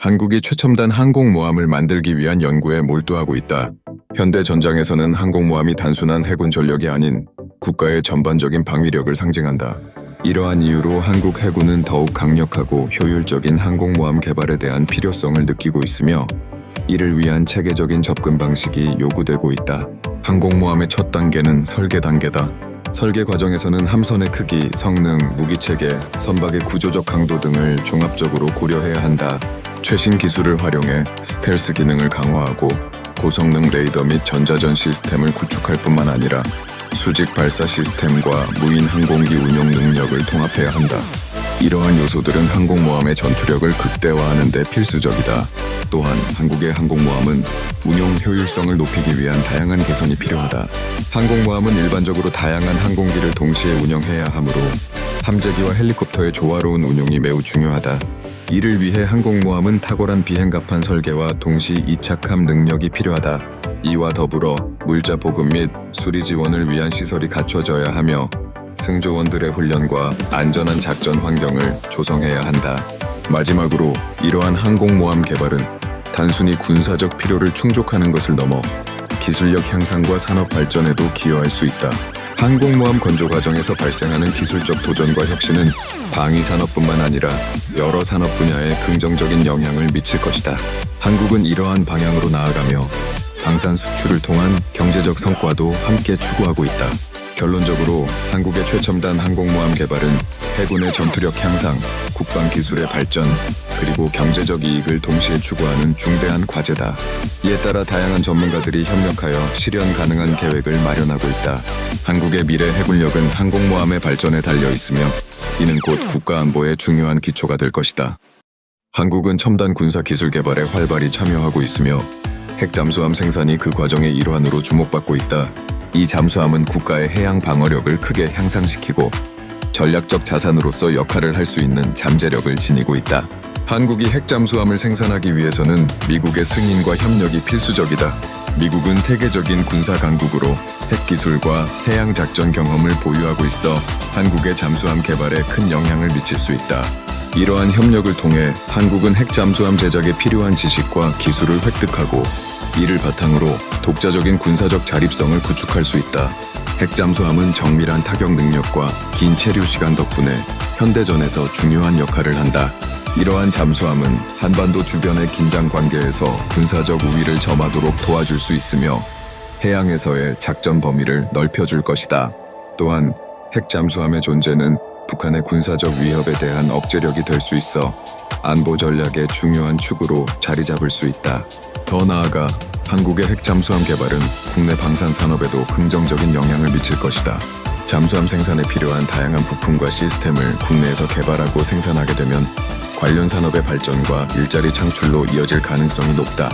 한국이 최첨단 항공모함을 만들기 위한 연구에 몰두하고 있다. 현대 전장에서는 항공모함이 단순한 해군 전력이 아닌 국가의 전반적인 방위력을 상징한다. 이러한 이유로 한국 해군은 더욱 강력하고 효율적인 항공모함 개발에 대한 필요성을 느끼고 있으며 이를 위한 체계적인 접근 방식이 요구되고 있다. 항공모함의 첫 단계는 설계 단계다. 설계 과정에서는 함선의 크기, 성능, 무기체계, 선박의 구조적 강도 등을 종합적으로 고려해야 한다. 최신 기술을 활용해 스텔스 기능을 강화하고 고성능 레이더 및 전자전 시스템을 구축할 뿐만 아니라 수직 발사 시스템과 무인 항공기 운용 능력을 통합해야 한다. 이러한 요소들은 항공모함의 전투력을 극대화하는 데 필수적이다. 또한 한국의 항공모함은 운용 효율성을 높이기 위한 다양한 개선이 필요하다. 항공모함은 일반적으로 다양한 항공기를 동시에 운영해야 하므로 함재기와 헬리콥터의 조화로운 운용이 매우 중요하다. 이를 위해 항공모함은 탁월한 비행갑판 설계와 동시 이착함 능력이 필요하다. 이와 더불어 물자 보급 및 수리 지원을 위한 시설이 갖춰져야 하며 승조원들의 훈련과 안전한 작전 환경을 조성해야 한다. 마지막으로 이러한 항공모함 개발은 단순히 군사적 필요를 충족하는 것을 넘어 기술력 향상과 산업 발전에도 기여할 수 있다. 항공모함 건조 과정에서 발생하는 기술적 도전과 혁신은 방위 산업뿐만 아니라 여러 산업 분야에 긍정적인 영향을 미칠 것이다. 한국은 이러한 방향으로 나아가며 방산 수출을 통한 경제적 성과도 함께 추구하고 있다. 결론적으로 한국의 최첨단 항공모함 개발은 해군의 전투력 향상, 국방 기술의 발전, 그리고 경제적 이익을 동시에 추구하는 중대한 과제다. 이에 따라 다양한 전문가들이 협력하여 실현 가능한 계획을 마련하고 있다. 한국의 미래 해군력은 항공모함의 발전에 달려 있으며 이는 곧 국가 안보의 중요한 기초가 될 것이다. 한국은 첨단 군사 기술 개발에 활발히 참여하고 있으며 핵 잠수함 생산이 그 과정의 일환으로 주목받고 있다. 이 잠수함은 국가의 해양 방어력을 크게 향상시키고 전략적 자산으로서 역할을 할 수 있는 잠재력을 지니고 있다. 한국이 핵 잠수함을 생산하기 위해서는 미국의 승인과 협력이 필수적이다. 미국은 세계적인 군사 강국으로 핵 기술과 해양 작전 경험을 보유하고 있어 한국의 잠수함 개발에 큰 영향을 미칠 수 있다. 이러한 협력을 통해 한국은 핵 잠수함 제작에 필요한 지식과 기술을 획득하고 이를 바탕으로 독자적인 군사적 자립성을 구축할 수 있다. 핵 잠수함은 정밀한 타격 능력과 긴 체류 시간 덕분에 현대전에서 중요한 역할을 한다. 이러한 잠수함은 한반도 주변의 긴장 관계에서 군사적 우위를 점하도록 도와줄 수 있으며 해양에서의 작전 범위를 넓혀줄 것이다. 또한 핵 잠수함의 존재는 북한의 군사적 위협에 대한 억제력이 될 수 있어 안보 전략의 중요한 축으로 자리 잡을 수 있다. 더 나아가 한국의 핵 잠수함 개발은 국내 방산 산업에도 긍정적인 영향을 미칠 것이다. 잠수함 생산에 필요한 다양한 부품과 시스템을 국내에서 개발하고 생산하게 되면 관련 산업의 발전과 일자리 창출로 이어질 가능성이 높다.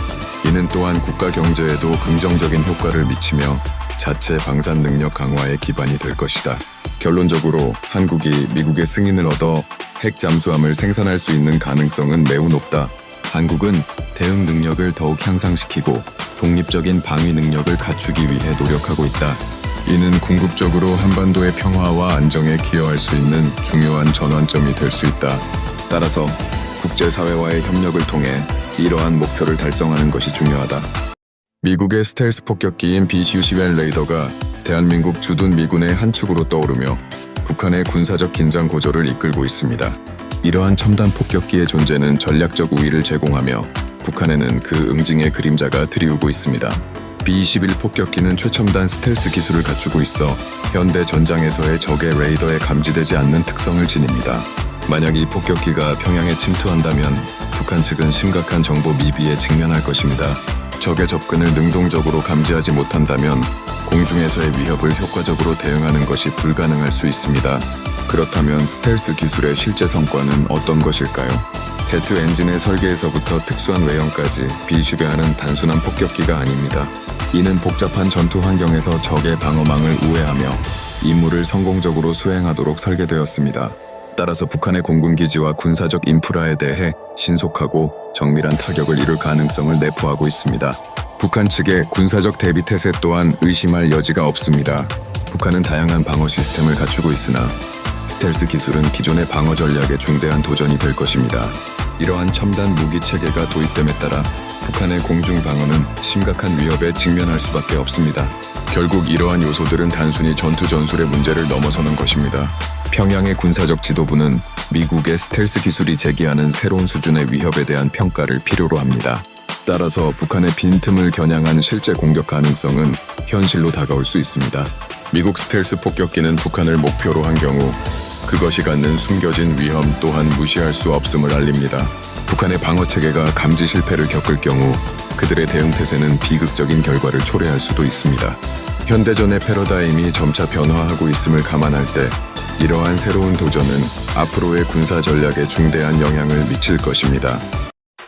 이는 또한 국가 경제에도 긍정적인 효과를 미치며 자체 방산 능력 강화의 기반이 될 것이다. 결론적으로 한국이 미국의 승인을 얻어 핵 잠수함을 생산할 수 있는 가능성은 매우 높다. 한국은 대응 능력을 더욱 향상시키고 독립적인 방위 능력을 갖추기 위해 노력하고 있다. 이는 궁극적으로 한반도의 평화와 안정에 기여할 수 있는 중요한 전환점이 될 수 있다. 따라서 국제사회와의 협력을 통해 이러한 목표를 달성하는 것이 중요하다. 미국의 스텔스 폭격기인 B-51 레이더가 대한민국 주둔 미군의 한 축으로 떠오르며 북한의 군사적 긴장 고조를 이끌고 있습니다. 이러한 첨단 폭격기의 존재는 전략적 우위를 제공하며 북한에는 그 응징의 그림자가 드리우고 있습니다. B-21 폭격기는 최첨단 스텔스 기술을 갖추고 있어 현대 전장에서의 적의 레이더에 감지되지 않는 특성을 지닙니다. 만약 이 폭격기가 평양에 침투한다면 북한 측은 심각한 정보 미비에 직면할 것입니다. 적의 접근을 능동적으로 감지하지 못한다면 공중에서의 위협을 효과적으로 대응하는 것이 불가능할 수 있습니다. 그렇다면 스텔스 기술의 실제 성과는 어떤 것일까요? 제트 엔진의 설계에서부터 특수한 외형까지 비슈베하는 단순한 폭격기가 아닙니다. 이는 복잡한 전투 환경에서 적의 방어망을 우회하며 임무를 성공적으로 수행하도록 설계되었습니다. 따라서 북한의 공군기지와 군사적 인프라에 대해 신속하고 정밀한 타격을 이룰 가능성을 내포하고 있습니다. 북한 측의 군사적 대비 태세 또한 의심할 여지가 없습니다. 북한은 다양한 방어 시스템을 갖추고 있으나 스텔스 기술은 기존의 방어 전략에 중대한 도전이 될 것입니다. 이러한 첨단 무기 체계가 도입됨에 따라 북한의 공중 방어는 심각한 위협에 직면할 수밖에 없습니다. 결국 이러한 요소들은 단순히 전투 전술의 문제를 넘어서는 것입니다. 평양의 군사적 지도부는 미국의 스텔스 기술이 제기하는 새로운 수준의 위협에 대한 평가를 필요로 합니다. 따라서 북한의 빈틈을 겨냥한 실제 공격 가능성은 현실로 다가올 수 있습니다. 미국 스텔스 폭격기는 북한을 목표로 한 경우 그것이 갖는 숨겨진 위험 또한 무시할 수 없음을 알립니다. 북한의 방어 체계가 감지 실패를 겪을 경우 그들의 대응 태세는 비극적인 결과를 초래할 수도 있습니다. 현대전의 패러다임이 점차 변화하고 있음을 감안할 때 이러한 새로운 도전은 앞으로의 군사 전략에 중대한 영향을 미칠 것입니다.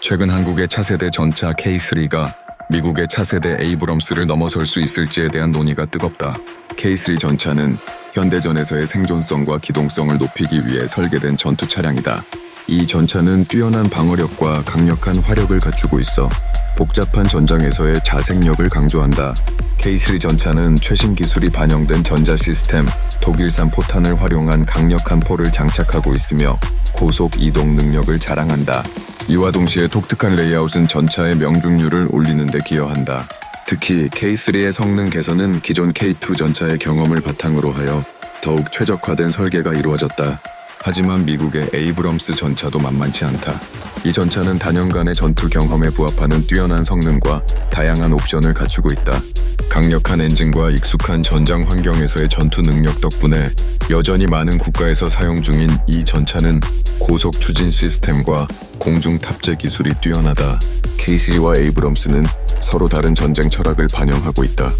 최근 한국의 차세대 전차 K3가 미국의 차세대 에이브럼스를 넘어설 수 있을지에 대한 논의가 뜨겁다. K3 전차는 현대전에서의 생존성과 기동성을 높이기 위해 설계된 전투 차량이다. 이 전차는 뛰어난 방어력과 강력한 화력을 갖추고 있어 복잡한 전장에서의 자생력을 강조한다. K3 전차는 최신 기술이 반영된 전자 시스템, 독일산 포탄을 활용한 강력한 포를 장착하고 있으며 고속 이동 능력을 자랑한다. 이와 동시에 독특한 레이아웃은 전차의 명중률을 올리는 데 기여한다. 특히 K3의 성능 개선은 기존 K2 전차의 경험을 바탕으로 하여 더욱 최적화된 설계가 이루어졌다. 하지만 미국의 에이브럼스 전차도 만만치 않다. 이 전차는 단연간의 전투 경험에 부합하는 뛰어난 성능과 다양한 옵션을 갖추고 있다. 강력한 엔진과 익숙한 전장 환경에서의 전투 능력 덕분에 여전히 많은 국가에서 사용 중인 이 전차는 고속 추진 시스템과 공중 탑재 기술이 뛰어나다. K3와 에이브럼스는 서로 다른 전쟁 철학을 반영하고 있다.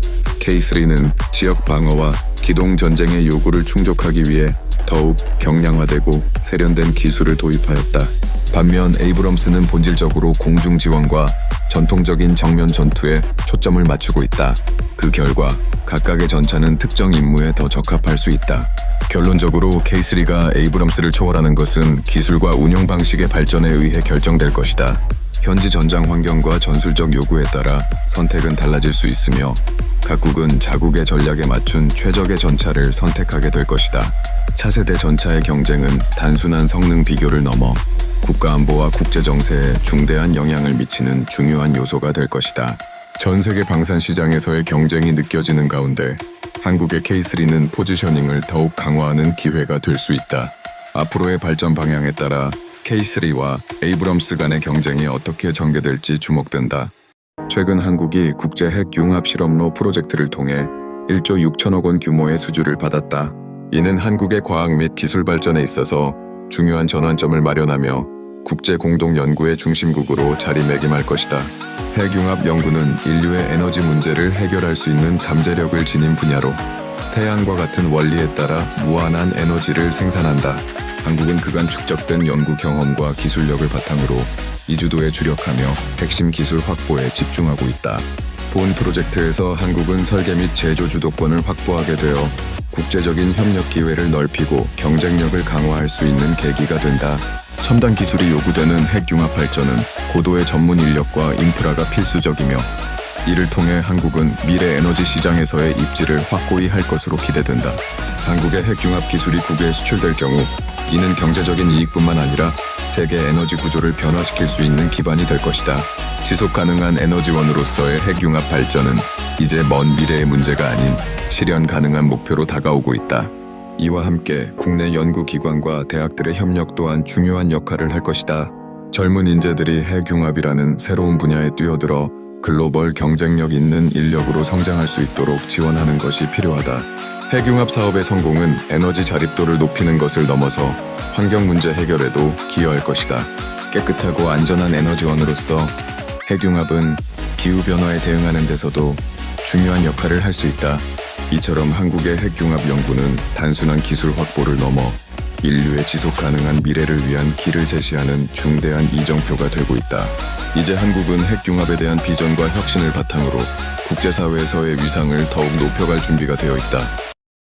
K3는 지역 방어와 기동 전쟁의 요구를 충족하기 위해 더욱 경량화되고 세련된 기술을 도입하였다. 반면 에이브럼스는 본질적으로 공중 지원과 전통적인 정면 전투에 초점을 맞추고 있다. 그 결과 각각의 전차는 특정 임무에 더 적합할 수 있다. 결론적으로 K3가 에이브럼스를 초월하는 것은 기술과 운용 방식의 발전에 의해 결정될 것이다. 현지 전장 환경과 전술적 요구에 따라 선택은 달라질 수 있으며 각국은 자국의 전략에 맞춘 최적의 전차를 선택하게 될 것이다. 차세대 전차의 경쟁은 단순한 성능 비교를 넘어 국가안보와 국제정세에 중대한 영향을 미치는 중요한 요소가 될 것이다. 전 세계 방산 시장에서의 경쟁이 느껴지는 가운데 한국의 K3는 포지셔닝을 더욱 강화하는 기회가 될 수 있다. 앞으로의 발전 방향에 따라 K3와 에이브럼스 간의 경쟁이 어떻게 전개될지 주목된다. 최근 한국이 국제 핵 융합 실험로 프로젝트를 통해 1조 6천억 원 규모의 수주를 받았다. 이는 한국의 과학 및 기술 발전에 있어서 중요한 전환점을 마련하며 국제 공동 연구의 중심국으로 자리매김할 것이다. 핵융합 연구는 인류의 에너지 문제를 해결할 수 있는 잠재력을 지닌 분야로 태양과 같은 원리에 따라 무한한 에너지를 생산한다. 한국은 그간 축적된 연구 경험과 기술력을 바탕으로 이주도에 주력하며 핵심 기술 확보에 집중하고 있다. 본 프로젝트에서 한국은 설계 및 제조 주도권을 확보하게 되어 국제적인 협력 기회를 넓히고 경쟁력을 강화할 수 있는 계기가 된다. 첨단 기술이 요구되는 핵융합 발전은 고도의 전문 인력과 인프라가 필수적이며 이를 통해 한국은 미래 에너지 시장에서의 입지를 확고히 할 것으로 기대된다. 한국의 핵융합 기술이 국외에 수출될 경우 이는 경제적인 이익뿐만 아니라 세계 에너지 구조를 변화시킬 수 있는 기반이 될 것이다. 지속 가능한 에너지원으로서의 핵융합 발전은 이제 먼 미래의 문제가 아닌 실현 가능한 목표로 다가오고 있다. 이와 함께 국내 연구기관과 대학들의 협력 또한 중요한 역할을 할 것이다. 젊은 인재들이 핵융합이라는 새로운 분야에 뛰어들어 글로벌 경쟁력 있는 인력으로 성장할 수 있도록 지원하는 것이 필요하다. 핵융합 사업의 성공은 에너지 자립도를 높이는 것을 넘어서 환경 문제 해결에도 기여할 것이다. 깨끗하고 안전한 에너지원으로서 핵융합은 기후변화에 대응하는 데서도 중요한 역할을 할 수 있다. 이처럼 한국의 핵융합 연구는 단순한 기술 확보를 넘어 인류의 지속 가능한 미래를 위한 길을 제시하는 중대한 이정표가 되고 있다. 이제 한국은 핵융합에 대한 비전과 혁신을 바탕으로 국제사회에서의 위상을 더욱 높여갈 준비가 되어 있다.